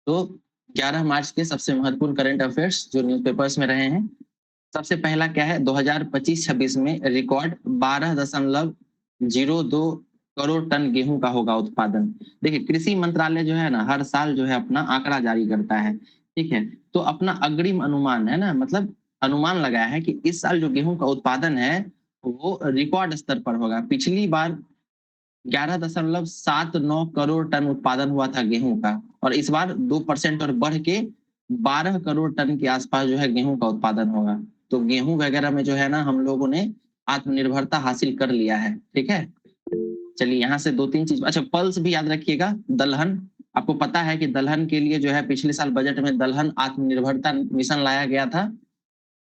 तो 11 मार्च के सबसे महत्वपूर्ण करंट अफेयर्स जो न्यूज़पेपर्स में रहे हैं, सबसे पहला क्या है, 2025-26 में रिकॉर्ड 12.02 करोड़ टन गेहूं का होगा उत्पादन। देखिए, कृषि मंत्रालय जो है ना, हर साल जो है अपना आंकड़ा जारी करता है, ठीक है। तो अपना अग्रिम अनुमान है ना, मतलब अनुमान लगाया है कि इस साल जो गेहूं का उत्पादन है वो रिकॉर्ड स्तर पर होगा। पिछली बार 11.79 करोड़ टन उत्पादन हुआ था गेहूं का, और इस बार 2% और बढ़ के 12 करोड़ टन के आसपास जो है गेहूं का उत्पादन होगा। तो गेहूं वगैरह में जो है ना, हम लोगों ने आत्मनिर्भरता हासिल कर लिया है, ठीक है। चलिए यहाँ से 2-3 चीज, अच्छा पल्स भी याद रखिएगा। दलहन, आपको पता है कि दलहन के लिए जो है पिछले साल बजट में दलहन आत्मनिर्भरता मिशन लाया गया था,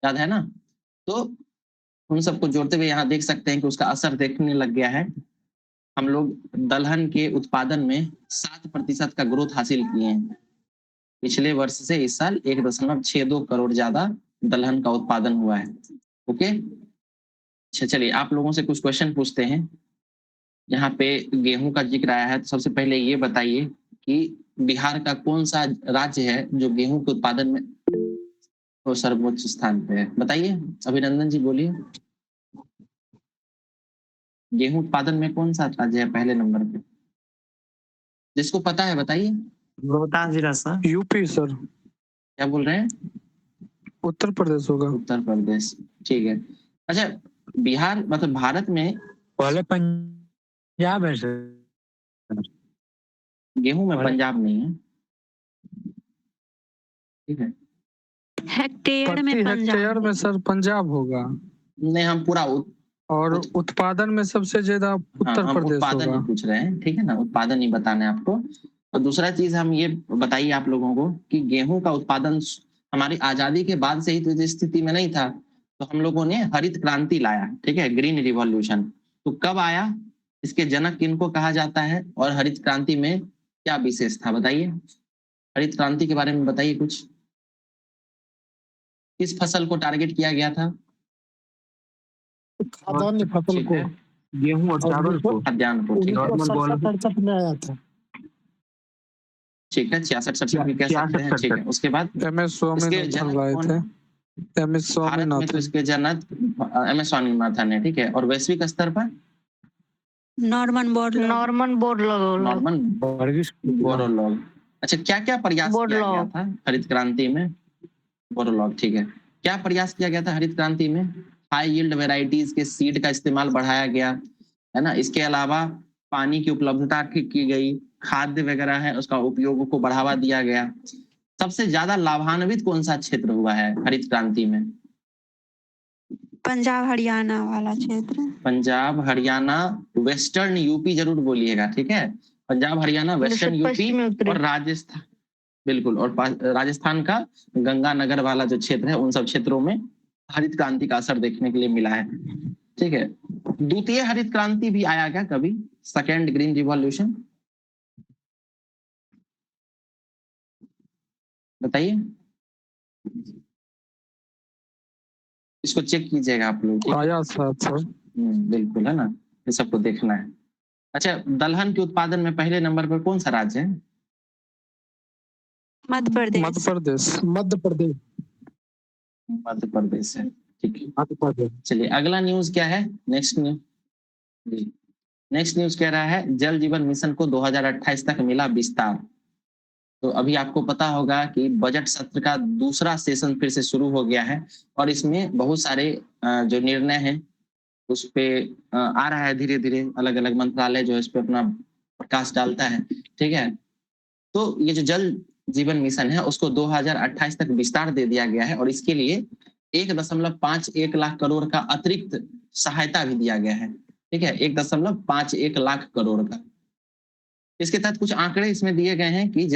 याद है ना। तो उन सबको जोड़ते हुए यहाँ देख सकते हैं कि उसका असर देखने लग गया है। हम लोग दलहन के उत्पादन में 7% का ग्रोथ हासिल किए हैं। पिछले वर्ष से इस साल 1.62 करोड़ ज्यादा दलहन का उत्पादन हुआ है। ओके, अच्छा चलिए आप लोगों से कुछ क्वेश्चन पूछते हैं। यहाँ पे गेहूं का जिक्र आया है, तो सबसे पहले ये बताइए कि बिहार का कौन सा राज्य है जो गेहूं के उत्पादन में तो सर्वोच्च स्थान पे है, बताइए। अभिनंदन जी बोलिए, गेहूं उत्पादन में कौन सा राज्य है पहले नंबर पे? जिसको पता है बताइए। रोहतास जिला सर। UP sir. क्या बोल रहे हैं? उत्तर प्रदेश होगा। उत्तर प्रदेश, ठीक है। अच्छा, बिहार मतलब भारत में पहले पंजाब है सर। गेहूं में पंजाब नहीं है, ठीक है। हेक्टेयर में प्रति हेक्टेयर पंजाब में सर पंजाब होगा, नहीं, हम पूरा और उत्पादन में सबसे ज्यादा उत्तर हम प्रदेश उत्पादन होगा। ही पूछ रहे हैं, ठीक है ना, उत्पादन ही बताना है आपको। और दूसरा चीज हम ये बताइए आप लोगों को कि गेहूं का उत्पादन हमारी आजादी के बाद से ही तो इस स्थिति में नहीं था, तो हम लोगों ने हरित क्रांति लाया, ठीक है, ग्रीन रिवॉल्यूशन। तो कब आया, इसके जनक किनको कहा जाता है, और हरित क्रांति में क्या विशेष था, बताइए। हरित क्रांति के बारे में बताइए कुछ। किस फसल को टारगेट किया गया था? खाद्यान्न फसल को, गेहूं और चावल को, खाद्यान्न को, ठीक है। 1967 में आया था। ठीक है, 66-67 भी कह सकते हैं, ठीक है। उसके बाद MS स्वामीनाथन लाए थे। MS भारत में तो इसके जनक MS स्वामीनाथन है, ठीक है। और वैश्विक स्तर पर नॉर्मन बोरलॉग। Norman Borlaug. अच्छा, क्या क्या प्रयास किया गया था हरित क्रांति में? बोरलॉग, ठीक है। क्या प्रयास किया गया था हरित क्रांति में? हाई यील्ड वेराइटीज के सीड का इस्तेमाल बढ़ाया गया, है ना। इसके अलावा पानी की उपलब्धता ठीक की गई, खाद्य वगैरह है उसका उपयोग को बढ़ावा दिया गया। सबसे ज्यादा लाभान्वित कौन सा क्षेत्र हुआ है हरित क्रांति में? पंजाब हरियाणा वाला क्षेत्र। पंजाब हरियाणा, वेस्टर्न यूपी जरूर बोलिएगा, ठीक है। पंजाब हरियाणा, वेस्टर्न यूपी और राजस्थान, बिल्कुल। और राजस्थान का गंगानगर वाला जो क्षेत्र है, उन सब क्षेत्रों में हरित क्रांति का असर देखने के लिए मिला है, ठीक है। द्वितीय हरित क्रांति भी आया क्या कभी, सेकेंड ग्रीन रिवॉल्यूशन? बताइए, इसको चेक कीजिएगा आप लोग। आया सर। बिल्कुल, है ना, ये सबको देखना है। अच्छा, दलहन के उत्पादन में पहले नंबर पर कौन सा राज्य है? मध्य प्रदेश। मध्य प्रदेश है, ठीक है। चलिए अगला न्यूज क्या है, नेक्स्ट न्यूज कह रहा है जल जीवन मिशन को 2028 तक मिला विस्तार। तो अभी आपको पता होगा कि बजट सत्र का दूसरा सेशन फिर से शुरू हो गया है, और इसमें बहुत सारे जो निर्णय हैं उस पे आ रहा है धीरे धीरे, अलग अलग मंत्रालय जो है इस पे अपना प्रकाश डालता है, ठीक है। तो ये जो जल जीवन मिशन है उसको 2028 तक विस्तार दे दिया गया है, और इसके लिए 1.51 लाख करोड़ का अतिरिक्त सहायता भी दिया गया है, ठीक है। 1.51 लाख करोड़ का। इसके तहत कुछ आंकड़े इसमें दिए गए हैं कि ये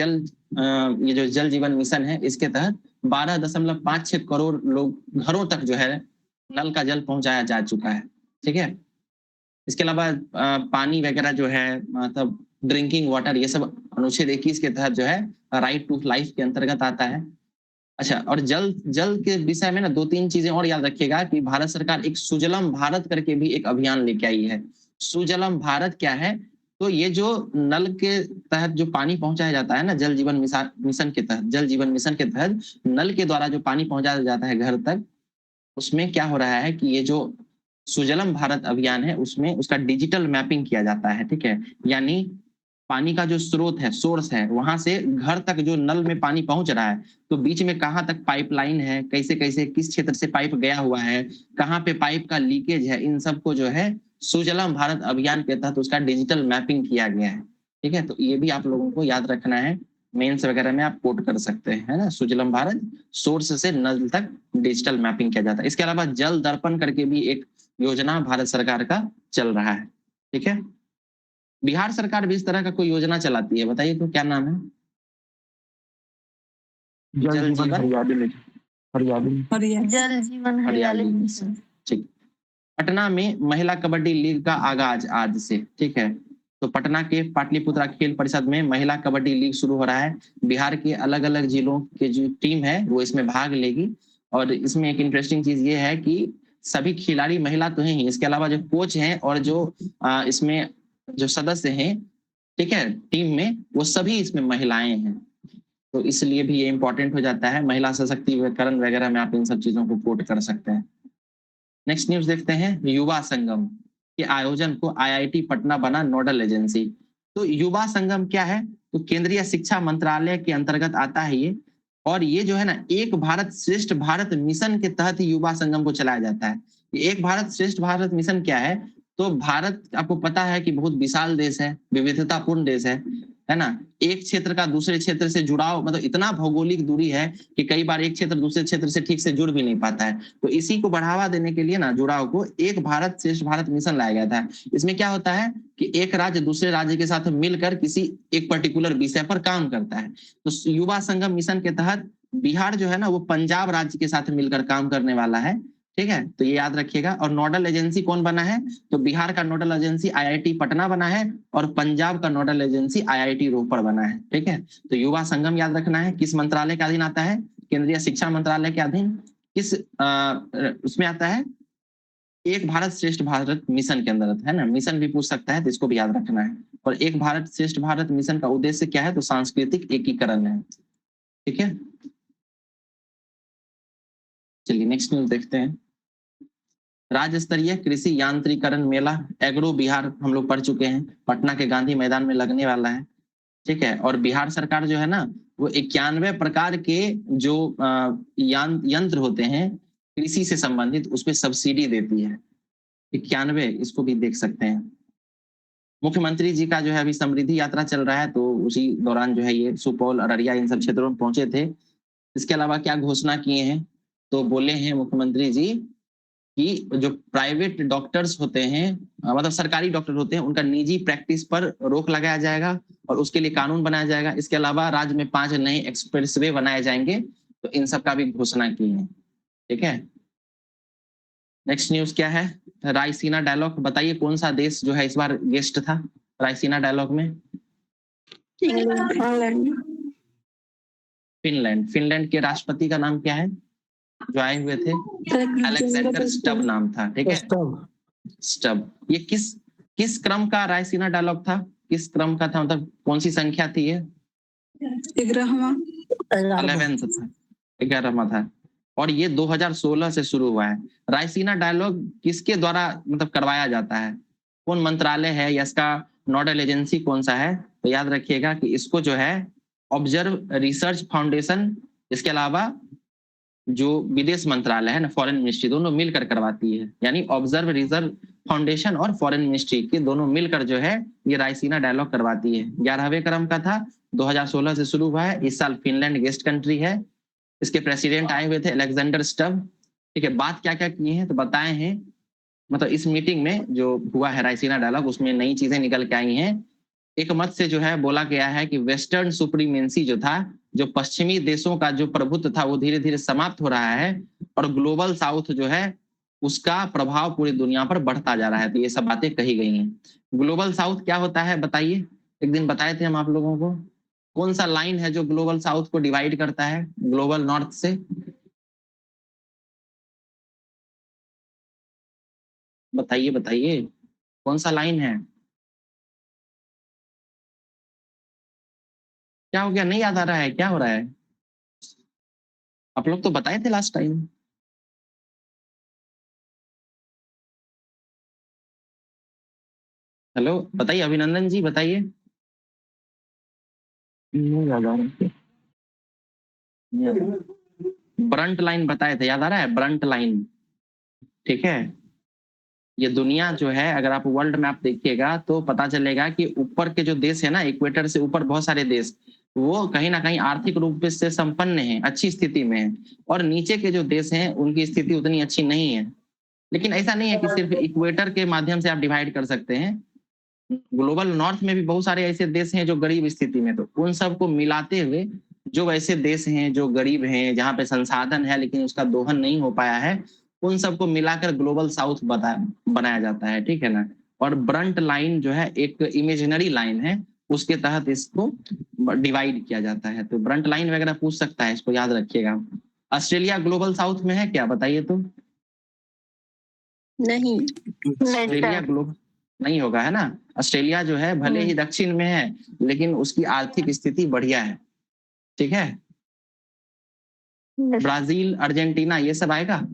जो जल जीवन मिशन है इसके तहत 12.56 करोड़ लोग घरों तक जो है नल का जल पहुंचाया जा चुका है, ठीक है। इसके अलावा पानी वगैरह जो है, मतलब ड्रिंकिंग वाटर, ये सब अनुच्छेद 21 के तहत जो है राइट टू लाइफ के अंतर्गत आता है। अच्छा, और जल के विषय में ना 2-3 चीजें और याद रखिएगा कि भारत सरकार एक सुजलम भारत करके भी एक अभियान लेके आई है। सुजलम भारत क्या है? तो ये जो नल के तहत जो पानी पहुंचाया जाता है ना, जल जीवन मिशन के तहत, जल जीवन मिशन के तहत नल के द्वारा जो पानी पहुंचाया जाता है घर तक, उसमें क्या हो रहा है कि ये जो सुजलम भारत अभियान है उसमें उसका डिजिटल मैपिंग किया जाता है, ठीक है। यानी पानी का जो स्रोत है, सोर्स है, वहां से घर तक जो नल में पानी पहुंच रहा है, तो बीच में कहाँ तक पाइपलाइन है, कैसे कैसे किस क्षेत्र से पाइप गया हुआ है, कहाँ पे पाइप का लीकेज है, इन सबको जो है सुजलाम भारत अभियान के तहत उसका डिजिटल मैपिंग किया गया है, ठीक है। तो ये भी आप लोगों को याद रखना है, मेंस वगैरह में आप कोट कर सकते हैं, है ना। सुजलाम भारत सोर्स से नल तक डिजिटल मैपिंग किया जाता है। इसके अलावा जल दर्पण करके भी एक योजना भारत सरकार का चल रहा है, ठीक है। बिहार सरकार भी इस तरह का कोई योजना चलाती है, बताइए तो क्या नाम है? जल जीवन हरियाली मिशन। हरियाली जल जीवन हरियाली मिशन, ठीक। पटना में महिला कबड्डी लीग का आगाज आज से, ठीक है। तो पटना के पाटलिपुत्रा खेल परिषद में महिला कबड्डी लीग शुरू हो रहा है। बिहार के अलग अलग जिलों के जो टीम है वो इसमें भाग लेगी। और इसमें एक इंटरेस्टिंग चीज ये है कि सभी खिलाड़ी महिला तो हैं ही, इसके अलावा जो कोच हैं और जो इसमें जो सदस्य हैं, ठीक है, टीम में, वो सभी इसमें महिलाएं हैं। तो इसलिए भी ये इंपॉर्टेंट हो जाता है, महिला सशक्तिकरण वगैरह में आप इन सब चीजों को कोट कर सकते हैं। नेक्स्ट न्यूज देखते हैं, युवा संगम के आयोजन को आईआईटी पटना बना नोडल एजेंसी। तो युवा संगम क्या है? तो केंद्रीय शिक्षा मंत्रालय के अंतर्गत आता है ये, और ये जो है ना, एक भारत श्रेष्ठ भारत मिशन के तहत ही युवा संगम को चलाया जाता है। एक भारत श्रेष्ठ भारत मिशन क्या है? तो भारत आपको पता है कि बहुत विशाल देश है, विविधतापूर्ण देश है ना। एक क्षेत्र का दूसरे क्षेत्र से जुड़ाव, मतलब इतना भौगोलिक दूरी है कि कई बार एक क्षेत्र दूसरे क्षेत्र से ठीक से जुड़ भी नहीं पाता है। तो इसी को बढ़ावा देने के लिए ना, जुड़ाव को, एक भारत श्रेष्ठ भारत मिशन लाया गया था। इसमें क्या होता है कि एक राज्य दूसरे राज्य के साथ मिलकर किसी एक पर्टिकुलर विषय पर काम करता है। तो युवा संगम मिशन के तहत बिहार जो है ना, वो पंजाब राज्य के साथ मिलकर काम करने वाला है, ठीक है। तो ये याद रखिएगा। और नोडल एजेंसी कौन बना है? तो बिहार का नोडल एजेंसी आईआईटी पटना बना है, और पंजाब का नोडल एजेंसी आईआईटी रोपड़ बना है, ठीक है। तो युवा संगम याद रखना है, किस मंत्रालय के अधीन आता है? केंद्रीय शिक्षा मंत्रालय के अधीन। किस उसमें आता है? एक भारत श्रेष्ठ भारत मिशन के अंदर, है ना। मिशन भी पूछ सकता है, तो इसको भी याद रखना है। और एक भारत श्रेष्ठ भारत मिशन का उद्देश्य क्या है? तो सांस्कृतिक एकीकरण है, ठीक है। चलिए नेक्स्ट न्यूज देखते हैं। राज्य स्तरीय कृषि यांत्रिकरण मेला एग्रो बिहार हम लोग पढ़ चुके हैं, पटना के गांधी मैदान में लगने वाला है, ठीक है। और बिहार सरकार जो है ना, वो 91 प्रकार के जो यंत्र होते हैं कृषि से संबंधित, उस पर सब्सिडी देती है। 91, इसको भी देख सकते हैं। मुख्यमंत्री जी का जो है अभी समृद्धि यात्रा चल रहा है, तो उसी दौरान जो है ये सुपौल, अररिया, इन सब क्षेत्रों में पहुंचे थे। इसके अलावा क्या घोषणा किए हैं? तो बोले हैं मुख्यमंत्री जी कि जो प्राइवेट डॉक्टर्स होते हैं, मतलब सरकारी डॉक्टर होते हैं, उनका निजी प्रैक्टिस पर रोक लगाया जाएगा और उसके लिए कानून बनाया जाएगा। इसके अलावा राज्य में 5 नए एक्सप्रेसवे बनाए जाएंगे। तो इन सब का भी घोषणा की है, ठीक है। नेक्स्ट न्यूज क्या है? रायसीना डायलॉग, बताइए कौन सा देश जो है इस बार गेस्ट था रायसीना डायलॉग में? फिनलैंड। फिनलैंड के राष्ट्रपति का नाम क्या है जो आए हुए थे? अलेक्जेंडर स्टब नाम था, ठीक है। स्टब। ये किस क्रम का रायसीना डायलॉग था? किस क्रम का था, मतलब कौन सी संख्या थी ये? 11th था, 11वां था। और ये 2016 से शुरू हुआ है। रायसीना डायलॉग किसके द्वारा मतलब करवाया जाता है? कौन मंत्रालय है या इसका नोडल एजेंसी कौन सा है? तो याद रखिएगा कि इसको जो है ऑब्जर्व रिसर्च फाउंडेशन, इसके अलावा जो विदेश मंत्रालय है ना, फॉरेन मिनिस्ट्री, दोनों मिलकर करवाती है। यानी ऑब्जर्व रिसर्च फाउंडेशन और फॉरेन मिनिस्ट्री के दोनों मिलकर जो है ये रायसीना डायलॉग करवाती है। 11वें क्रम का था, 2016 से शुरू हुआ है। इस साल फिनलैंड गेस्ट कंट्री है। इसके प्रेसिडेंट आए हुए थे अलेक्जेंडर स्टब, ठीक है। बात क्या क्या किए हैं तो बताए हैं, मतलब इस मीटिंग में जो हुआ है रायसीना डायलॉग, उसमें नई चीजें निकल के आई हैं। एक मत से जो है बोला गया है कि वेस्टर्न सुप्रीमेंसी जो था, जो पश्चिमी देशों का जो प्रभुत्व था, वो धीरे धीरे समाप्त हो रहा है, और ग्लोबल साउथ जो है उसका प्रभाव पूरी दुनिया पर बढ़ता जा रहा है। तो ये सब बातें कही गई हैं। ग्लोबल साउथ क्या होता है बताइए? एक दिन बताए थे हम आप लोगों को। कौन सा लाइन है जो ग्लोबल साउथ को डिवाइड करता है ग्लोबल नॉर्थ से? बताइए बताइए, कौन सा लाइन है? क्या हो गया, नहीं याद आ रहा है, क्या हो रहा है? आप लोग तो बताए थे लास्ट टाइम। हेलो, बताइए अभिनंदन जी, बताइए। नहीं याद आ रहा है। ब्रंट लाइन बताए थे, याद आ रहा है? ब्रंट लाइन, ठीक है। ये दुनिया जो है, अगर आप वर्ल्ड मैप देखिएगा तो पता चलेगा कि ऊपर के जो देश है ना, इक्वेटर से ऊपर बहुत सारे देश, वो कहीं ना कहीं आर्थिक रूप से संपन्न हैं, अच्छी स्थिति में है, और नीचे के जो देश हैं उनकी स्थिति उतनी अच्छी नहीं है। लेकिन ऐसा नहीं है कि सिर्फ इक्वेटर के माध्यम से आप डिवाइड कर सकते हैं। ग्लोबल नॉर्थ में भी बहुत सारे ऐसे देश हैं जो गरीब स्थिति में, तो उन सबको मिलाते हुए जो ऐसे देश हैं जो गरीब हैं, जहाँ पे संसाधन है लेकिन उसका दोहन नहीं हो पाया है, उन सबको मिलाकर ग्लोबल साउथ बनाया जाता है, ठीक है ना। और ब्रंट लाइन जो है एक इमेजिनरी लाइन है, उसके तहत इसको डिवाइड किया जाता है। तो ब्रंट लाइन वगैरह पूछ सकता है, इसको याद रखिएगा। ऑस्ट्रेलिया ग्लोबल साउथ में है क्या, बताइए तो? नहीं। ऑस्ट्रेलिया ग्लोबल नहीं होगा, है ना। ऑस्ट्रेलिया जो है भले ही दक्षिण में है, लेकिन उसकी आर्थिक स्थिति बढ़िया है, ठीक है। ब्राजील, अर्जेंटीना, ये सब आएगा?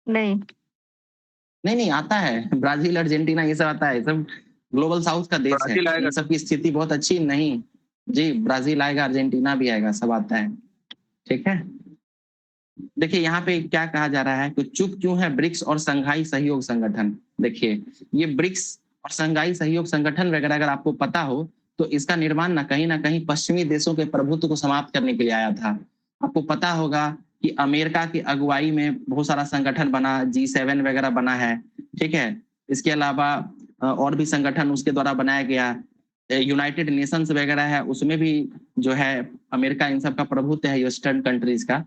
नहीं। नहीं आता है। ब्राजील, अर्जेंटीना ये सब आता है, सब ग्लोबल साउथ का देश है। इन सब की स्थिति बहुत अच्छी नहीं। जी, ब्राजील आएगा, अर्जेंटीना भी आएगा, सब आता है, ठीक है। देखिए यहाँ पे क्या कहा जा रहा है कि चुप क्यों है ब्रिक्स और संघाई सहयोग संगठन। देखिए, ये ब्रिक्स और संघाई सहयोग संगठन वगैरह अगर आपको पता हो तो इसका निर्माण ना कहीं पश्चिमी देशों के प्रभुत्व को समाप्त करने के लिए आया था। आपको पता होगा कि अमेरिका की अगुवाई में बहुत सारा संगठन बना, G7 वगैरह बना है, ठीक है। इसके अलावा और भी संगठन उसके द्वारा बनाया गया, यूनाइटेड नेशंस वगैरह है, उसमें भी जो है अमेरिका इन सब का प्रभुत्व है, वेस्टर्न कंट्रीज का।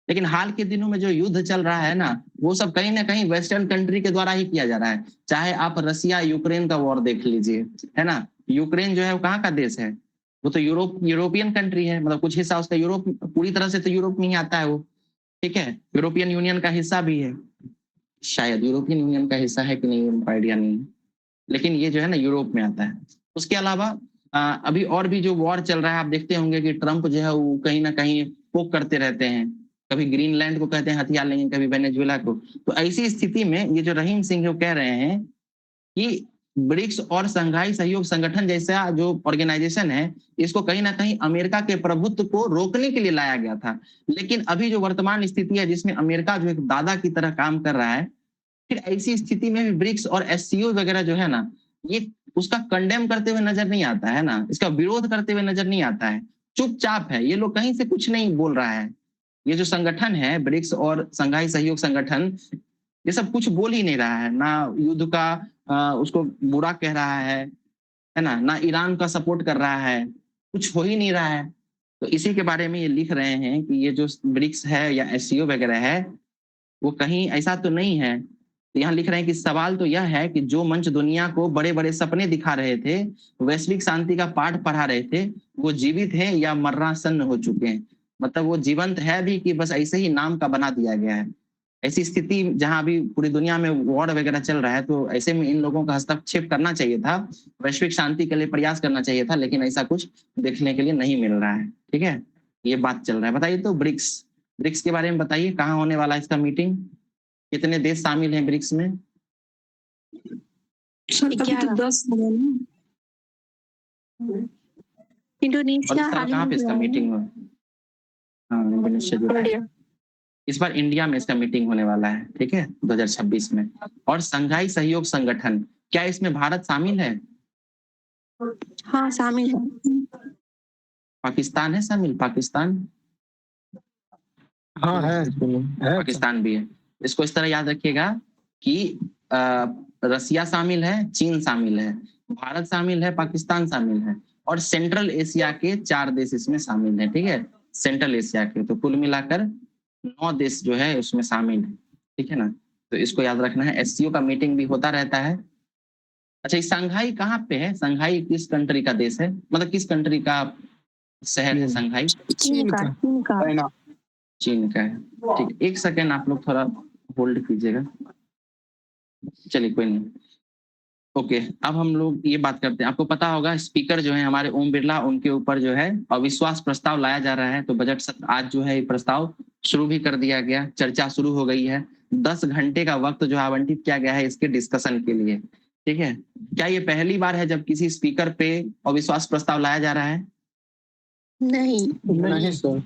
लेकिन हाल के दिनों में जो युद्ध चल रहा है ना, वो सब कहीं ना कहीं वेस्टर्न कंट्री के द्वारा ही किया जा रहा है। चाहे आप रसिया यूक्रेन का वॉर देख लीजिए, है ना। यूक्रेन जो है वो कहाँ का देश है? वो तो यूरोपियन कंट्री है, मतलब कुछ हिस्सा उसका यूरोप, पूरी तरह से तो यूरोप में ही आता है वो, ठीक है। यूरोपियन यूनियन का हिस्सा भी है, शायद यूरोपियन यूनियन का हिस्सा है कि नहीं, उनको आइडिया नहीं है, लेकिन ये जो है ना यूरोप में आता है। उसके अलावा अभी और भी जो वॉर चल रहा है, आप देखते होंगे कि ट्रंप जो है वो कहीं ना कहीं पोक करते रहते हैं। कभी ग्रीनलैंड को कहते हैं हथियार लेंगे, कभी वेनेजुएला को। तो ऐसी स्थिति में ये जो रहीम सिंह कह रहे हैं कि ब्रिक्स और संघाई सहयोग संगठन जैसा जो ऑर्गेनाइजेशन है, इसको कहीं ना कहीं अमेरिका के प्रभुत्व को रोकने के लिए लाया गया था। लेकिन अभी जो वर्तमान स्थिति है जिसमें अमेरिका जो एक दादा की तरह काम कर रहा है, फिर ऐसी स्थिति में भी ब्रिक्स और SCO वगैरह जो है ना, ये उसका कंडेम करते हुए नजर नहीं आता है ना, इसका विरोध करते हुए नजर नहीं आता है, चुपचाप है। ये लोग कहीं से कुछ नहीं बोल रहा है। ये जो संगठन है ब्रिक्स और संघाई सहयोग संगठन, ये सब कुछ बोल ही नहीं रहा है, ना युद्ध का उसको बुरा कह रहा है ना ईरान का सपोर्ट कर रहा है, कुछ हो ही नहीं रहा है। तो इसी के बारे में ये लिख रहे हैं कि ये जो ब्रिक्स है या SCO वगैरह है, वो कहीं ऐसा तो नहीं है। तो यहाँ लिख रहे हैं कि सवाल तो यह है कि जो मंच दुनिया को बड़े बड़े सपने दिखा रहे थे, वैश्विक शांति का पाठ पढ़ा रहे थे, वो जीवित हैं या मरणासन्न हो चुके हैं। मतलब वो जीवंत है भी कि बस ऐसे ही नाम का बना दिया गया है। ऐसी स्थिति जहां अभी पूरी दुनिया में वॉर वगैरह चल रहा है, तो ऐसे में इन लोगों का हस्तक्षेप करना चाहिए था, वैश्विक शांति के लिए प्रयास करना चाहिए था, लेकिन ऐसा कुछ देखने के लिए नहीं मिल रहा है, ठीक है। ये बात चल रहा है। बताइए तो ब्रिक्स ब्रिक्स के बारे में बताइए, कहाँ होने वाला है इसका मीटिंग, कितने देश शामिल हैं ब्रिक्स में? सर अभी तो 10 है ना। इंडोनेशिया कहाँ पे इसका मीटिंग हो? हाँ, इंडोनेशिया जो है। इस बार इंडिया में इसका मीटिंग होने वाला है, ठीक है, 2026 में। और संघाई सहयोग संगठन, क्या इसमें भारत शामिल है? हाँ शामिल है। पाकिस्तान है शामिल? पाकिस्तान, हाँ है पाकिस्तान भी है। इसको इस तरह याद रखिएगा कि रसिया शामिल है, चीन शामिल है, भारत शामिल है, पाकिस्तान शामिल है, और सेंट्रल एशिया के 4 देश इसमें शामिल है, ठीक है। सेंट्रल एशिया के तो कुल मिलाकर 9 देश जो है उसमें शामिल है, ठीक है ना। तो इसको याद रखना है। SCO का मीटिंग भी होता रहता है। अच्छा, संघाई कहाँ पे है? संघाई किस कंट्री का देश है, मतलब किस कंट्री का शहर है संघाई? चीन का चीन का है, ठीक। एक सेकेंड आप लोग थोड़ा होल्ड कीजिएगा, चलिए कोई नहीं। ओके, अब हम लोग ये बात करते हैं। आपको पता होगा स्पीकर जो है हमारे ओम बिरला, उनके ऊपर जो है अविश्वास प्रस्ताव लाया जा रहा है। तो बजट सत्र आज जो है ये प्रस्ताव शुरू भी कर दिया गया, चर्चा शुरू हो गई है। 10 घंटे का वक्त जो है आवंटित किया गया है इसके डिस्कशन के लिए। ठीक है, क्या ये पहली बार है जब किसी स्पीकर पे अविश्वास प्रस्ताव लाया जा रहा है? नहीं। नहीं सर,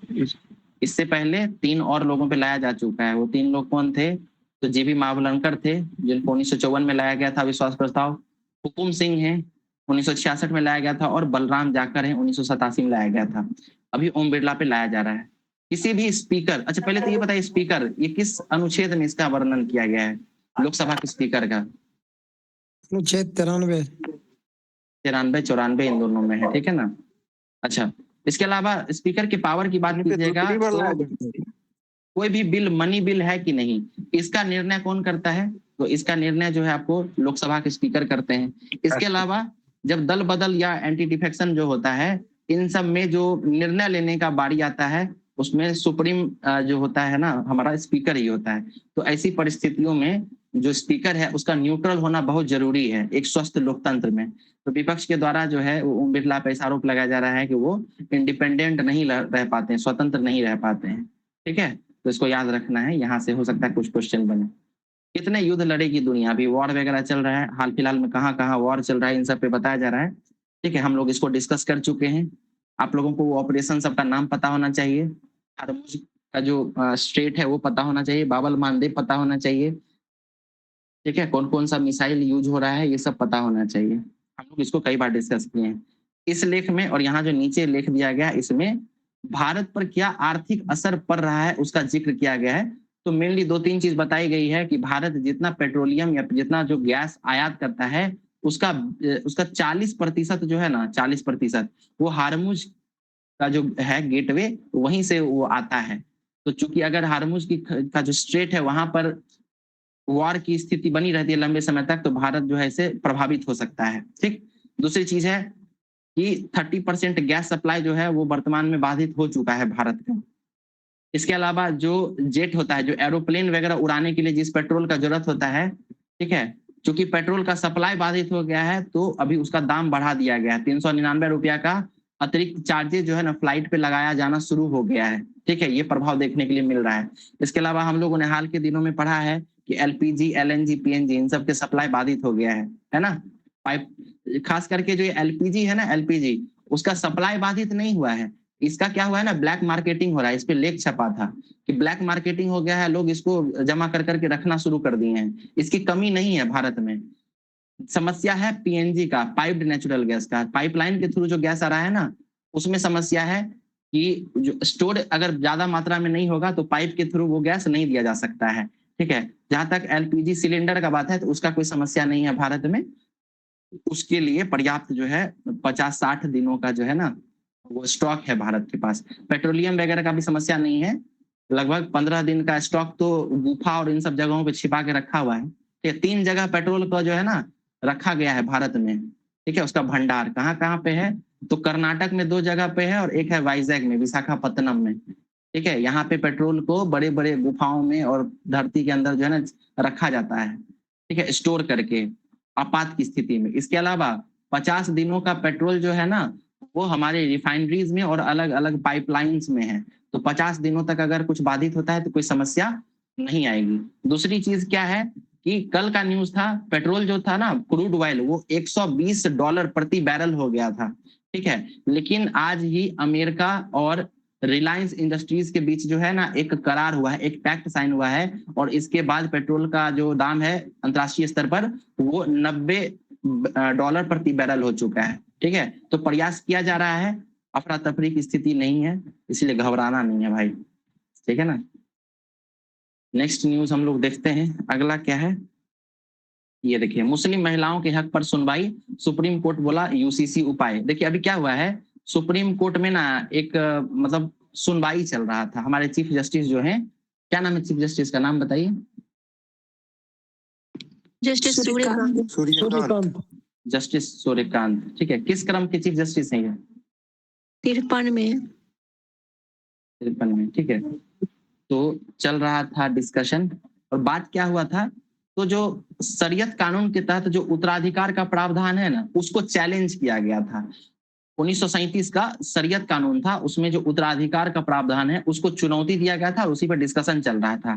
इससे पहले 3 और लोगों पे लाया जा चुका है। वो 3 लोग कौन थे? तो जीबी मावलंकर थे, जिनको 1954 में लाया गया था विश्वास प्रस्ताव। हुकुम सिंह है, 1966 में लाया गया था। और बलराम जाकर है, 1987 में लाया गया था। अभी ओम बिरला पे लाया जा रहा है। किसी भी स्पीकर, अच्छा पहले तो ये बताइए स्पीकर ये किस अनुच्छेद में इसका वर्णन किया गया है लोकसभा के स्पीकर का? अनुच्छेद 93। 93, 94 इन दोनों में है, ठीक है ना। अच्छा, इसके अलावा स्पीकर के पावर की बात कीजिएगा तो कोई भी बिल मनी बिल है कि नहीं, इसका निर्णय कौन करता है? तो इसका निर्णय जो है आपको लोकसभा के स्पीकर करते हैं। इसके अलावा जब दल बदल या एंटी डिफेक्शन जो होता है, इन सब में जो निर्णय लेने का बारी आता है उसमें सुप्रीम जो होता है ना हमारा स्पीकर ही होता है। तो ऐसी परिस्थितियों में जो स्पीकर है उसका न्यूट्रल होना बहुत जरूरी है एक स्वस्थ लोकतंत्र में। तो विपक्ष के द्वारा जो है ओम बिरला पर ऐसा आरोप लगाया जा रहा है कि वो इंडिपेंडेंट नहीं रह पाते हैं, स्वतंत्र नहीं रह पाते हैं। ठीक है, तो इसको याद रखना है, यहाँ से हो सकता है कुछ क्वेश्चन बने। कितने युद्ध लड़ेगी दुनिया? अभी वॉर वगैरह चल रहा है, हाल फिलहाल में कहाँ कहाँ वॉर चल रहा है, इन सब पे बताया जा रहा है। ठीक है, हम लोग इसको डिस्कस कर चुके हैं। आप लोगों को वो ऑपरेशन सबका नाम पता होना चाहिए, हार्मुज का जो स्ट्रेट है वो पता होना चाहिए, बाबल मानदेव पता होना चाहिए। ठीक है, कौन कौन सा मिसाइल यूज हो रहा है ये सब पता होना चाहिए। हम लोग इसको कई बार डिस्कस किए हैं इस लेख में। और यहाँ जो नीचे लेख दिया गया इसमें भारत पर क्या आर्थिक असर पड़ रहा है उसका जिक्र किया गया है। तो मेनली 2-3 चीज बताई गई है कि भारत जितना पेट्रोलियम या जितना जो गैस आयात करता है उसका 40% जो है ना, 40% वो हार्मुज का जो है गेटवे वहीं से वो आता है। तो चूंकि अगर हार्मुज का जो स्ट्रेट है वहां पर वॉर की स्थिति बनी रहती है लंबे समय तक, तो भारत जो है इसे प्रभावित हो सकता है। ठीक, दूसरी चीज है कि 30% गैस सप्लाई जो है वो वर्तमान में बाधित हो चुका है भारत का। इसके अलावा जो जेट होता है, जो एरोप्लेन वगैरह उड़ाने के लिए जिस पेट्रोल का जरूरत होता है, ठीक है, चूंकि पेट्रोल का सप्लाई बाधित हो गया है तो अभी उसका दाम बढ़ा दिया गया है। 399 रुपया का अतिरिक्त चार्जेस जो है ना फ्लाइट पे लगाया जाना शुरू हो गया है। ठीक है, ये प्रभाव देखने के लिए मिल रहा है। इसके अलावा हम लोगों ने हाल के दिनों में पढ़ा है कि एलपीजी, एलएनजी, पीएनजी इन सब के सप्लाई बाधित हो गया है ना। पाइप, खास करके जो एलपीजी है ना, एलपीजी उसका सप्लाई बाधित नहीं हुआ है। इसका क्या हुआ है ना, ब्लैक मार्केटिंग हो रहा है। इस पे लेख छपा था कि ब्लैक मार्केटिंग हो गया है, लोग इसको जमा कर करके रखना शुरू कर दिए हैं। इसकी कमी नहीं है भारत में। समस्या है पीएनजी का, पाइप्ड नेचुरल गैस का, पाइपलाइन के थ्रू जो गैस आ रहा है ना उसमें समस्या है कि जो स्टोर अगर ज्यादा मात्रा में नहीं होगा तो पाइप के थ्रू वो गैस नहीं दिया जा सकता है। ठीक है, जहां तक एलपीजी सिलेंडर का बात है तो उसका कोई समस्या नहीं है भारत में। उसके लिए पर्याप्त जो है 50-60 दिनों का जो है ना वो स्टॉक है भारत के पास। पेट्रोलियम वगैरह का भी समस्या नहीं है, लगभग 15 दिन का स्टॉक तो गुफा और इन सब जगहों पे छिपा के रखा हुआ है। ठीक है, 3 जगह पेट्रोल का जो है ना रखा गया है भारत में। ठीक है, उसका भंडार कहाँ कहाँ पे है? तो कर्नाटक में 2 जगह पे है और एक है वाइजैक में, विशाखापत्तनम में। ठीक है, यहाँ पे पेट्रोल को बड़े बड़े गुफाओं में और धरती के अंदर जो है ना रखा जाता है। ठीक है, स्टोर करके आपात की स्थिति में। इसके अलावा 50 दिनों का पेट्रोल जो है ना वो हमारे रिफाइनरीज में और अलग अलग पाइपलाइंस में है। तो 50 दिनों तक अगर कुछ बाधित होता है तो कोई समस्या नहीं आएगी। दूसरी चीज क्या है कि कल का न्यूज था, पेट्रोल जो था ना क्रूड ऑयल वो $120 प्रति बैरल हो गया था। ठीक है, लेकिन आज ही अमेरिका और रिलायंस इंडस्ट्रीज के बीच जो है ना एक करार हुआ है, एक पैक्ट साइन हुआ है और इसके बाद पेट्रोल का जो दाम है अंतर्राष्ट्रीय स्तर पर वो $90 प्रति बैरल हो चुका है। ठीक है, तो प्रयास किया जा रहा है, अफरा तफरी की स्थिति नहीं है, इसलिए घबराना नहीं है भाई। ठीक है ना। नेक्स्ट न्यूज हम लोग देखते हैं, अगला क्या है ये देखिए, मुस्लिम महिलाओं के हक पर सुनवाई, सुप्रीम कोर्ट बोला यूसीसी उपाय। देखिए अभी क्या हुआ है, सुप्रीम कोर्ट में ना एक मतलब सुनवाई चल रहा था। हमारे चीफ जस्टिस जो हैं, क्या नाम है चीफ जस्टिस का, नाम बताइए। जस्टिस सूर्यकांत। जस्टिस सूर्यकांत। ठीक है, किस क्रम के चीफ जस्टिस हैं ये? 53 में। 53 में। ठीक है, तो चल रहा था डिस्कशन और बात क्या हुआ था, तो जो शरीयत कानून के तहत जो उत्तराधिकार का प्रावधान है ना, उसको चैलेंज किया गया था। 1937 का शरीयत कानून था, उसमें जो उत्तराधिकार का प्रावधान है उसको चुनौती दिया गया था और उसी पर डिस्कशन चल रहा था।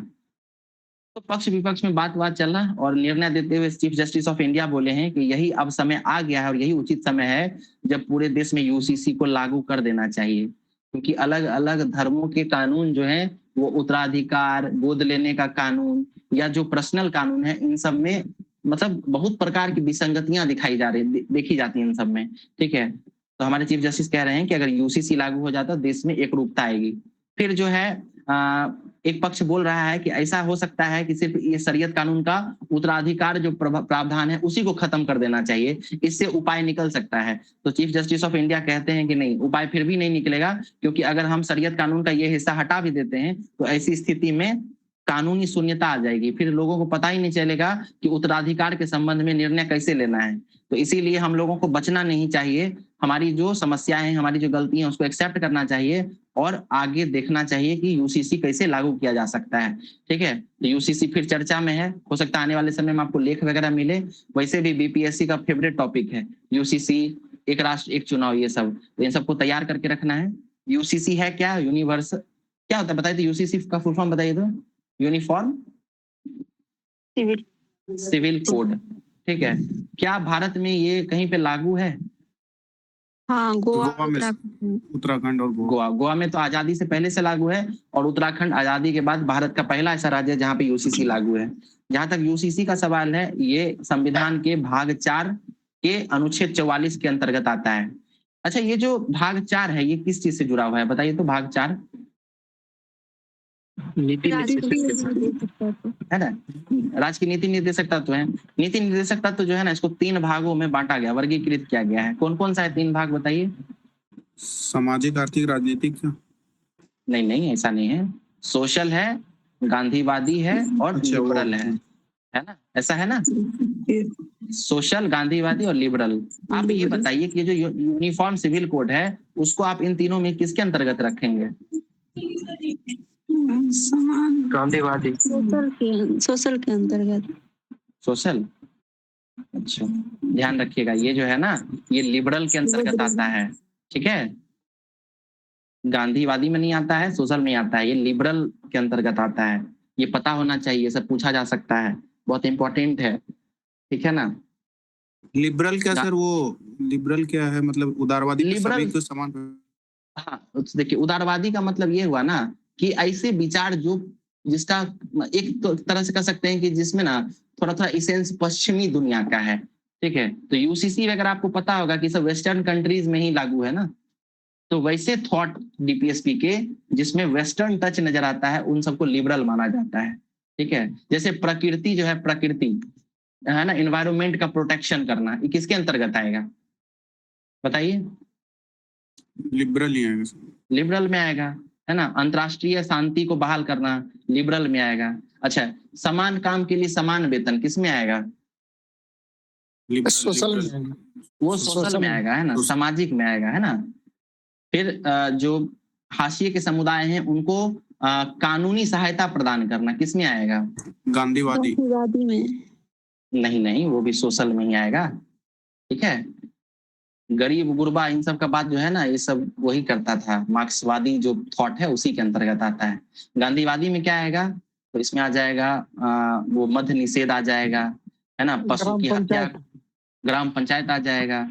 तो पक्ष विपक्ष में बात चल रहा और निर्णय देते हुए चीफ जस्टिस ऑफ इंडिया बोले हैं कि यही अब समय आ गया है और यही उचित समय है जब पूरे देश में यूसीसी को लागू कर देना चाहिए, क्योंकि अलग अलग धर्मों के कानून जो है वो उत्तराधिकार, गोद लेने का कानून या जो पर्सनल कानून है, इन सब में मतलब बहुत प्रकार की विसंगतियां दिखाई जा रही देखी जाती हैं इन सब में। ठीक है, तो हमारे चीफ जस्टिस कह रहे हैं कि अगर यूसीसी लागू हो जाता देश में एकरूपता आएगी। फिर जो है एक पक्ष बोल रहा है कि ऐसा हो सकता है कि सिर्फ ये शरीयत कानून का उत्तराधिकार जो प्रावधान है उसी को खत्म कर देना चाहिए, इससे उपाय निकल सकता है। तो चीफ जस्टिस ऑफ इंडिया कहते हैं कि नहीं, उपाय फिर भी नहीं निकलेगा, क्योंकि अगर हम शरीयत कानून का ये हिस्सा हटा भी देते हैं तो ऐसी स्थिति में कानूनी शून्यता आ जाएगी, फिर लोगों को पता ही नहीं चलेगा कि उत्तराधिकार के संबंध में निर्णय कैसे लेना है। तो इसीलिए हम लोगों को बचना नहीं चाहिए, हमारी जो समस्याएं हैं, हमारी जो गलती है उसको एक्सेप्ट करना चाहिए और आगे देखना चाहिए कि यूसीसी कैसे लागू किया जा सकता है। ठीक है, तो यूसीसी फिर चर्चा में है, हो सकता है आने वाले समय में आपको लेख वगैरह मिले। वैसे भी बीपीएससी का फेवरेट टॉपिक है यूसीसी, एक राष्ट्र एक चुनाव, ये सब, तो इन सबको तैयार करके रखना है। यूसीसी है क्या? यूनिवर्सल क्या होता है बताइए तो, यूसीसी का फुल फॉर्म बताइए तो। Uniform civil code. ठीक है, क्या भारत में ये कहीं पे लागू है? हाँ, गोवा, उत्तराखंड और गोवा में तो आजादी से पहले से लागू है, और उत्तराखंड आजादी के बाद भारत का पहला ऐसा राज्य है जहाँ पे यूसीसी लागू है। जहां तक यूसीसी का सवाल है, ये संविधान के भाग 4 के अनुच्छेद 44 के अंतर्गत आता है। अच्छा, ये जो भाग 4 है ये किस चीज से जुड़ा हुआ है बताइए तो? भाग 4 नीति है ना, राज्य की नीति निर्देशक तत्व है। नीति निर्देशक तत्व जो है ना, इसको 3 भागों में बांटा गया, वर्गीकृत किया गया है। कौन कौन सा है 3 भाग बताइए? सामाजिक, आर्थिक, राजनीतिक। नहीं, ऐसा नहीं है। सोशल है, गांधीवादी है और लिबरल है ना, ऐसा है ना, सोशल, गांधीवादी और लिबरल। आप ये बताइए कि जो यूनिफॉर्म सिविल कोड है उसको आप इन तीनों में किसके अंतर्गत रखेंगे? गांधीवादी, सोशल के अंतर्गत। सोशल, अच्छा ध्यान रखिएगा, ये जो है ना ये लिबरल के अंतर्गत आता है। ठीक है, गांधीवादी में नहीं आता है, सोशल में आता है, ये लिबरल के अंतर्गत आता है। ये पता होना चाहिए, सब पूछा जा सकता है, बहुत इंपॉर्टेंट है। ठीक है ना। लिबरल क्या सर? वो लिबरल क्या है मतलब? उदारवादी लिबरल सभी को समान। हाँ, देखिए उदारवादी का मतलब ये हुआ ना कि ऐसे विचार जो जिसका एक तो तरह से कह सकते हैं कि जिसमें ना थोड़ा थोड़ा इसेंस पश्चिमी दुनिया का है। ठीक है, तो यूसीसी अगर आपको पता होगा कि सब वेस्टर्न कंट्रीज में ही लागू है ना, तो वैसे थॉट डीपीएसपी के जिसमें वेस्टर्न टच नजर आता है उन सबको लिबरल माना जाता है। ठीक है, जैसे प्रकृति जो है, प्रकृति है ना, एनवायरमेंट का प्रोटेक्शन करना, ये किसके अंतर्गत आएगा बताइए? लिबरल ही आएगा, लिबरल में आएगा, है ना। अंतरराष्ट्रीय शांति को बहाल करना लिबरल में आएगा। अच्छा, समान काम के लिए समान वेतन किस में आएगा? सोशल में, वो सोशल में आएगा, है ना, सामाजिक में आएगा, है ना। फिर जो हाशिए के समुदाय हैं उनको कानूनी सहायता प्रदान करना किस में आएगा? गांधीवादी में। नहीं, वो भी सोशल में ही आएगा। ठीक है, गरीब गुरबा इन सब का बात जो है ना, ये सब वही करता था, मार्क्सवादी जो थॉट है उसी के अंतर्गत आता है। गांधीवादी में क्या आएगा? तो इसमें आ जाएगा वो मद्य निषेध आ जाएगा, है ना, पशु की हत्या, ग्राम पंचायत आ जाएगा।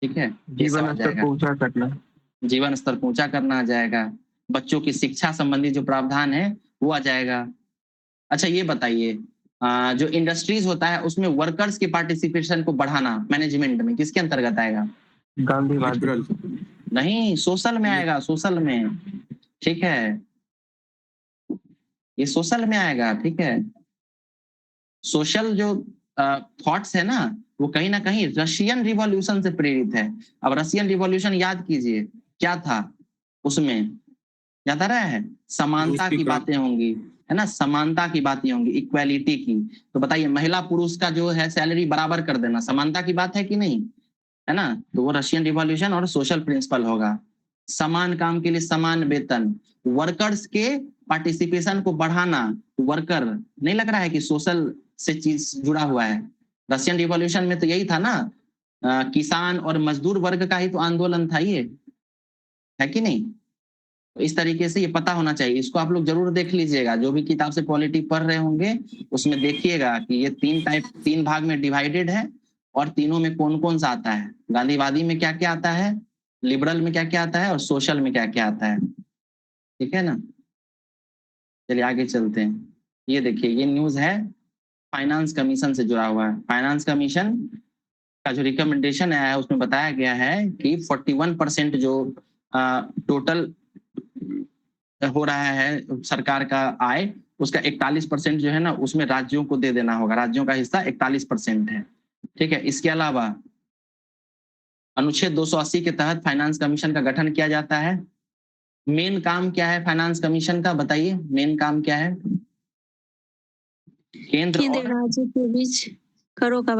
ठीक है, जीवन स्तर को ऊंचा करना, जीवन स्तर को ऊंचा करना आ जाएगा। बच्चों की शिक्षा संबंधी जो प्रावधान है वो आ जाएगा। अच्छा, ये बताइए जो इंडस्ट्रीज होता है उसमें वर्कर्स के पार्टिसिपेशन को बढ़ाना मैनेजमेंट में किसके अंतर्गत आएगा? गांधीवादी नहीं, सोशल में आएगा, सोशल में। ठीक है, ये सोशल में आएगा। ठीक है, सोशल जो थॉट्स है ना वो कहीं ना कहीं रशियन रिवॉल्यूशन से प्रेरित है। अब रशियन रिवॉल्यूशन याद कीजिए, क्या था उसमें? याद आ रहा है? समानता की बातें होंगी, है ना, समानता की बातें होंगी, इक्वालिटी की। तो बताइए, महिला पुरुष का जो है सैलरी बराबर कर देना, समानता की बात है कि नहीं, है ना। तो वो रशियन रिवॉल्यूशन और सोशल प्रिंसिपल होगा। समान काम के लिए समान वेतन, वर्कर्स के पार्टिसिपेशन को बढ़ाना। वर्कर नहीं लग रहा है कि सोशल से चीज जुड़ा हुआ है। रशियन रिवॉल्यूशन में तो यही था ना, किसान और मजदूर वर्ग का ही तो आंदोलन था ये, है कि नहीं? तो इस तरीके से ये पता होना चाहिए, इसको आप लोग जरूर देख लीजिएगा, जो भी किताब से पॉलिटी पढ़ रहे होंगे उसमें देखिएगा कि ये तीन भाग में डिवाइडेड है और तीनों में कौन कौन सा आता है। गांधीवादी में क्या क्या आता है, लिबरल में क्या क्या आता है और सोशल में क्या क्या आता है, ठीक है ना। चलिए आगे चलते हैं। ये देखिए, ये न्यूज है फाइनेंस कमीशन से जुड़ा हुआ है। फाइनेंस कमीशन का जो रिकमेंडेशन आया है उसमें बताया गया है कि 41% जो टोटल हो रहा है सरकार का आय, उसका 41% जो है ना उसमें राज्यों को दे देना होगा। राज्यों का हिस्सा 41% है, ठीक है। इसके अलावा अनुच्छेद 280 के तहत फाइनेंस कमीशन का गठन किया जाता है। मेन काम क्या है फाइनेंस कमीशन का, बताइए मेन काम क्या है? केंद्र और राज्य के बीच करों का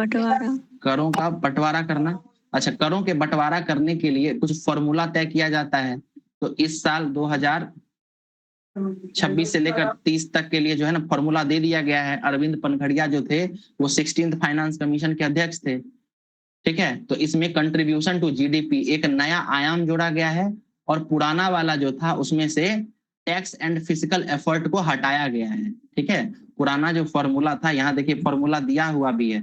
बंटवारा करना। अच्छा, करों के बंटवारा करने के लिए कुछ फॉर्मूला तय किया जाता है। तो इस साल 2026 से लेकर 30 तक के लिए जो है ना फॉर्मूला दे दिया गया है। अरविंद पनखड़िया जो थे वो 16th फाइनेंस कमीशन के अध्यक्ष थे, ठीक है। तो इसमें कंट्रीब्यूशन टू जीडीपी एक नया आयाम जोड़ा गया है और पुराना वाला जो था उसमें से टैक्स एंड फिजिकल एफर्ट को हटाया गया है, ठीक है। पुराना जो फॉर्मूला था, यहाँ देखिए फॉर्मूला दिया हुआ भी है,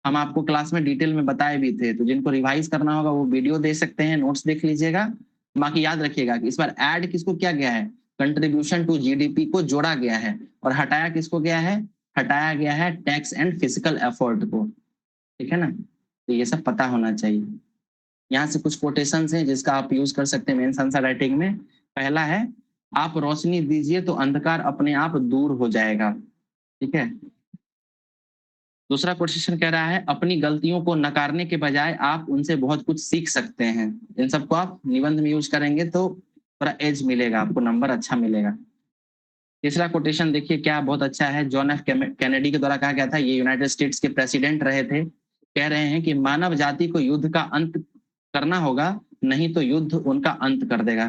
हम आपको क्लास में डिटेल में बताए भी थे। तो जिनको रिवाइज करना होगा वो वीडियो देख सकते हैं, नोट्स देख लीजिएगा। बाकी याद रखिएगा कि इस बार ऐड किसको किया गया है, कंट्रीब्यूशन टू जीडीपी को जोड़ा गया है और हटाया किसको गया है, हटाया गया है टैक्स एंड फिजिकल एफर्ट को, ठीक है ना। तो ये सब पता होना चाहिए। यहाँ से कुछ कोटेशंस हैं जिसका आप यूज कर सकते हैं मेंस आंसर राइटिंग में। पहला है, आप रोशनी दीजिए तो अंधकार अपने आप दूर हो जाएगा, ठीक है। दूसरा क्वेश्चन कह रहा है, अपनी गलतियों को नकारने के बजाय आप उनसे बहुत कुछ सीख सकते हैं। इन सबको आप निबंध में यूज करेंगे तो थोड़ा एज मिलेगा आपको, नंबर अच्छा मिलेगा। तीसरा कोटेशन देखिए क्या बहुत अच्छा है, जॉन एफ कैनेडी के द्वारा कहा गया था, ये यूनाइटेड स्टेट्स के प्रेसिडेंट रहे थे। कह रहे हैं कि मानव जाति को युद्ध का अंत करना होगा, नहीं तो युद्ध उनका अंत कर देगा।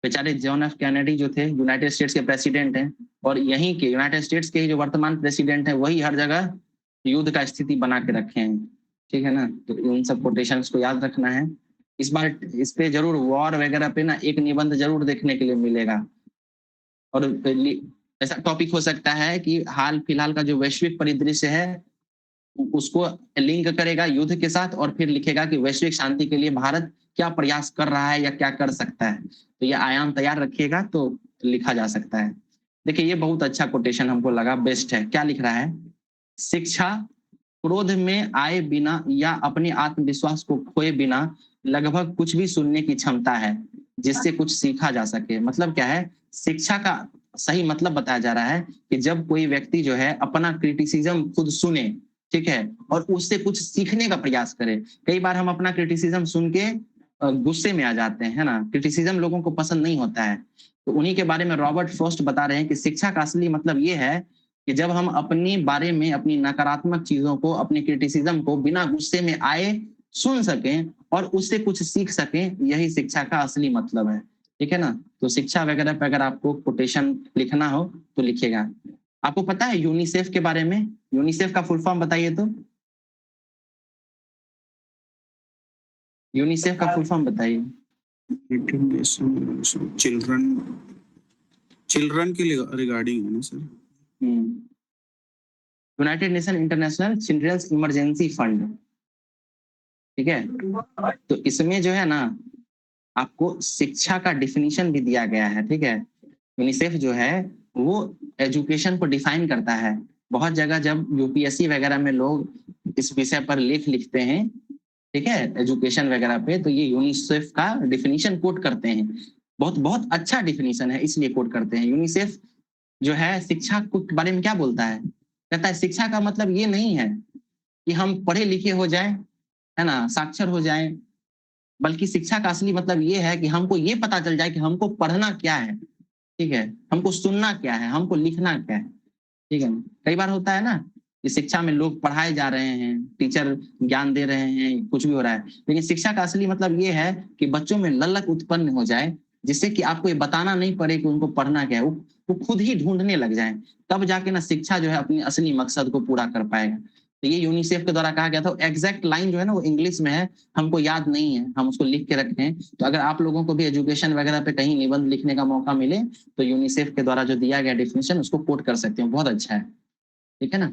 बेचारे जॉन एफ कैनेडी जो थे यूनाइटेड स्टेट्स के प्रेसिडेंट हैं और यहीं के यूनाइटेड स्टेट्स के ही जो वर्तमान प्रेसिडेंट हैं वही हर जगह युद्ध का स्थिति बना के रखे हैं, ठीक है ना। तो इन सब कोटेशंस को याद रखना है। इस बार इस पे जरूर वॉर वगैरह पे ना एक निबंध जरूर देखने के लिए मिलेगा। और ऐसा टॉपिक हो सकता है कि हाल फिलहाल का जो वैश्विक परिदृश्य है उसको लिंक करेगा युद्ध के साथ और फिर लिखेगा कि वैश्विक शांति के लिए भारत क्या प्रयास कर रहा है या क्या कर सकता है। तो ये आयाम तैयार रखिएगा तो लिखा जा सकता है। देखिए ये बहुत अच्छा कोटेशन हमको लगा, बेस्ट है। क्या लिख रहा है, शिक्षा क्रोध में आए बिना या अपने आत्मविश्वास को खोए बिना लगभग कुछ भी सुनने की क्षमता है जिससे कुछ सीखा जा सके। मतलब क्या है, शिक्षा का सही मतलब बताया जा रहा है कि जब कोई व्यक्ति जो है अपना क्रिटिसिज्म खुद सुने, ठीक है, और उससे कुछ सीखने का प्रयास करे। कई बार हम अपना क्रिटिसिज्म सुन के गुस्से में आ जाते हैं, है ना, क्रिटिसिज्म लोगों को पसंद नहीं होता है। तो उन्हीं के बारे में रॉबर्ट फ्रॉस्ट बता रहे हैं कि शिक्षा का असली मतलब ये है कि जब हम अपने बारे में अपनी नकारात्मक चीजों को, अपने क्रिटिसिज्म को बिना गुस्से में आए सुन सकें और उससे कुछ सीख सकें, यही शिक्षा का असली मतलब है, ठीक है ना। तो शिक्षा वगैरह पे अगर आपको कोटेशन लिखना हो तो लिखिएगा। आपको पता है यूनिसेफ के बारे में, यूनिसेफ का फुल फॉर्म बताइए तो, यूनिसेफ का फुल फॉर्म बताइए। चिल्ड्रन के रिगार्डिंग है ना sir? United Nation International Children's Emergency Fund, ठीक है। तो इसमें जो है ना आपको शिक्षा का डिफिनीशन भी दिया गया है, ठीक है। यूनिसेफ जो है वो एजुकेशन को डिफाइन करता है। बहुत जगह जब यूपीएससी वगैरह में लोग इस विषय पर लेख लिखते हैं, ठीक है, एजुकेशन वगैरह पे, तो ये यूनिसेफ का डिफिनीशन कोट करते हैं। बहुत बहुत अच्छा डिफिनीशन है इसलिए कोट करते हैं। यूनिसेफ जो है शिक्षा के बारे में क्या बोलता है, कहता है शिक्षा का मतलब ये नहीं है कि हम पढ़े लिखे हो जाए, है ना, साक्षर हो जाए, बल्कि शिक्षा का असली मतलब ये है कि हमको ये पता चल जाए कि हमको पढ़ना क्या है, ठीक है, हमको सुनना क्या है, हमको लिखना क्या है, ठीक है। कई बार होता है ना कि शिक्षा में लोग पढ़ाए जा रहे हैं, टीचर ज्ञान दे रहे हैं, कुछ भी हो रहा है, लेकिन शिक्षा का असली मतलब ये है कि बच्चों में ललक उत्पन्न हो जाए जिससे कि आपको ये बताना नहीं पड़े कि उनको पढ़ना क्या है, वो खुद ही ढूंढने लग जाएं, तब जाके ना शिक्षा जो है अपनी असली मकसद को पूरा कर पाएगा। तो ये यूनिसेफ के द्वारा कहा गया था। एग्जैक्ट लाइन जो है ना वो इंग्लिश में है, हमको याद नहीं है, हम उसको लिख के रखे हैं। तो अगर आप लोगों को भी एजुकेशन वगैरह पे कहीं निबंध लिखने का मौका मिले तो यूनिसेफ के द्वारा जो दिया गया डेफिनेशन उसको कोट कर सकते हैं, बहुत अच्छा है, ठीक है ना।